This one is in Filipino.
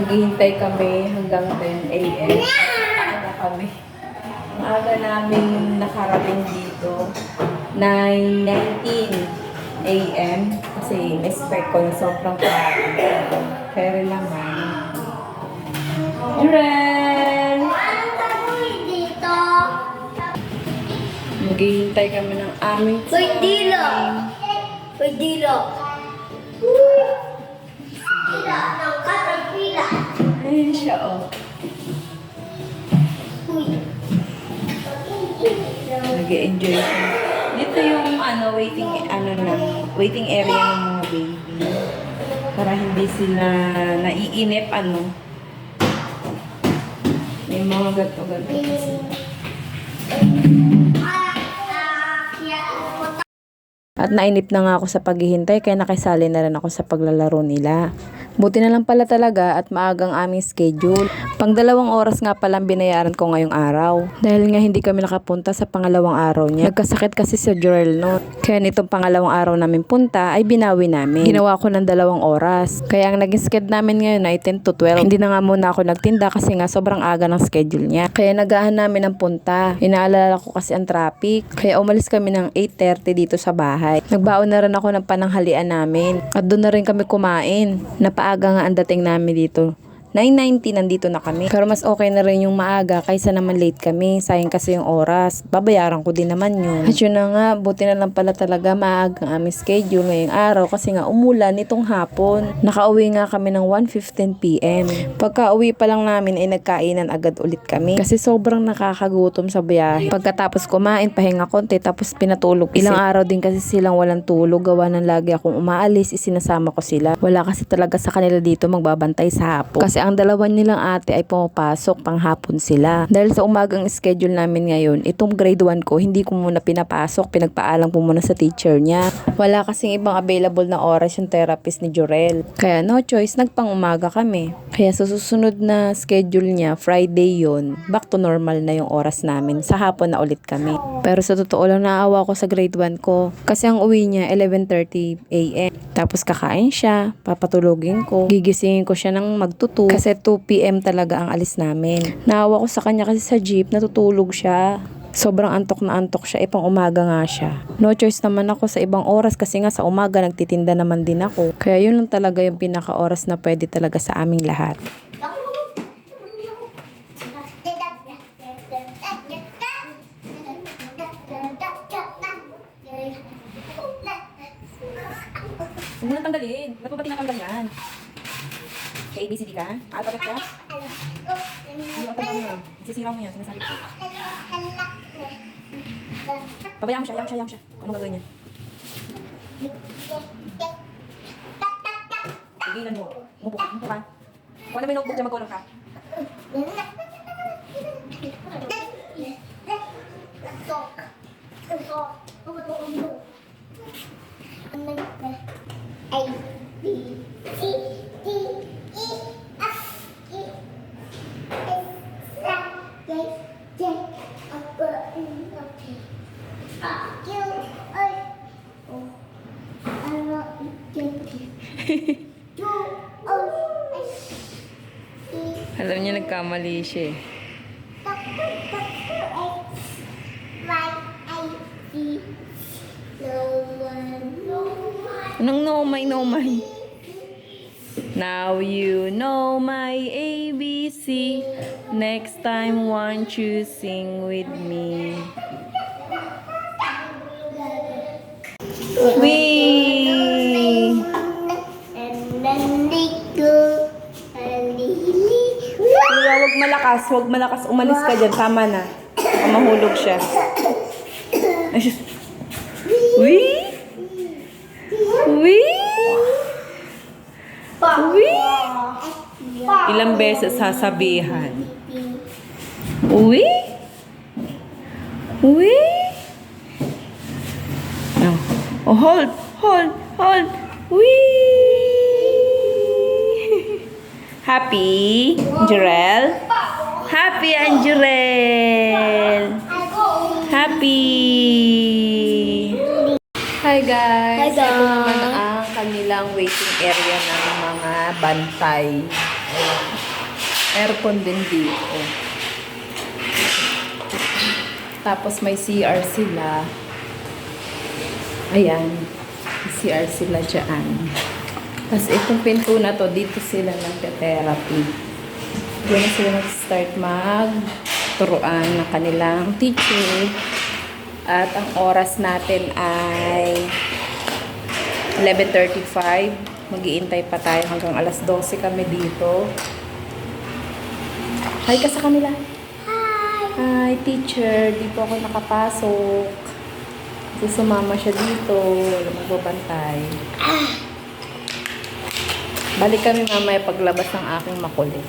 Naghihintay kami hanggang 10 a.m. Maaga kami. Maaga namin nakarating dito. 9:19 a.m. Kasi na-expect ko na sobrang traffic. Pero naman. Juren! Dito. Naghihintay kami ng aming Uy, dilo. Uy, dilo. Pila ng katapila. Ayun siya, oh. Uy. Nag-enjoy siya. Dito yung waiting area ng mga baby. Para hindi sila naiinip, May mga gato-gato kasi. At nainip na nga ako sa paghihintay kaya nakisali na rin ako sa paglalaro nila. Buti na lang pala talaga at maagang aming schedule. Pang 2 oras nga palang binayaran ko ngayong araw. Dahil nga hindi kami nakapunta sa pangalawang araw niya. Nagkasakit kasi si Jorel no. Kaya nitong pangalawang araw namin punta ay binawi namin. Ginawa ko ng 2 oras. Kaya ang naging schedule namin ngayon ay 10 to 12. Hindi na nga muna ako nagtinda kasi nga sobrang aga ng schedule niya. Kaya nagahan namin ng punta. Inaalala ko kasi ang traffic. Kaya umalis kami ng 8:30 dito sa bahay. Nagbaon na rin ako ng pananghalian namin. At doon na rin kami kumain. Napaaga nga ang dating namin dito. 9:90 nandito na kami. Pero mas okay na rin yung maaga kaysa naman late kami. Sayang kasi yung oras. Babayaran ko din naman yun. At yun na nga, buti na lang pala talaga maaga ang aming schedule ngayong araw kasi nga umulan nitong hapon. Nakauwi nga kami ng 1:15 p.m. Pagka uwi pa lang namin ay nagkainan agad ulit kami. Kasi sobrang nakakagutom sa biyahe. Pagkatapos kumain, pahinga konti tapos pinatulog. Ilang araw din kasi silang walang tulog. Gawa ng lagi akong umaalis, isinasama ko sila. Wala kasi talaga sa kanila dito magbabantay sa hapon. Kasi ang dalawa nilang ate ay pumapasok panghapon sila. Dahil sa umagang schedule namin ngayon, itong grade 1 ko, hindi ko muna pinapasok. Pinagpaalam po muna sa teacher niya. Wala kasing ibang available na oras yung therapist ni Jorel. Kaya no choice, nagpang umaga kami. Kaya sa susunod na schedule niya, Friday yon, back to normal na yung oras namin. Sa hapon na ulit kami. Pero sa totoo lang naawa ko sa grade 1 ko. Kasi ang uwi niya, 11:30 a.m. Tapos kakain siya, papatulogin ko, gigisingin ko siya ng magtutu. Kasi 2 p.m. talaga ang alis namin. Naawa ko sa kanya kasi sa jeep, natutulog siya. Sobrang antok na antok siya, pang umaga nga siya. No choice naman ako sa ibang oras kasi nga sa umaga nagtitinda naman din ako. Kaya yun lang talaga yung pinaka-oras na pwede talaga sa aming lahat. Huwag mo na tanggalin. Ba't mo ba tinatanggal yan? ABCD ka? Alphabet ka? Hindi ang tanong mo. Sisiraw mo yan. Sinasabi ko. Pabayaan mo siya. Ano gagawin niya? Tigilan mo. Umupo ka. Kung ano may notebook dyan, magkulong ka. A, B, C, D, E, F, G, H, I, J, J, K, L, M, Q, R, S, T, U, V, Alam niya nagkamali siya eh. Anong no my? Now you know my ABC. Next time won't you sing with me? Wee! Kuya, wag malakas. Umalis ka dyan. Tama na. O mahulog siya. Ay, sus. Wee! Wee! Wee! Ilang beses sasabihan. Wee! Wee! Oh, hold! Wee! Happy, Jurel? Happy, Jurel! Happy! Hi guys! Hi, Ito naman guys. ang kanilang waiting area ng mga bantay. Ayan. Aircon din dito. Tapos may CR sila. Ayan. May CR sila dyan. Tapos itong pinto na to, dito sila nagte-therapy. Doon na sila nag-start mag-turuan ng kanilang teacher. At ang oras natin ay 11:35. Mag-iintay pa tayo hanggang alas 12 kami dito. Hi ka sa kanila. Hi, teacher. Di po ako nakapasok. Kasi sumama siya dito. Wala magbabantay. Balik kami mamaya paglabas ng aking makulit.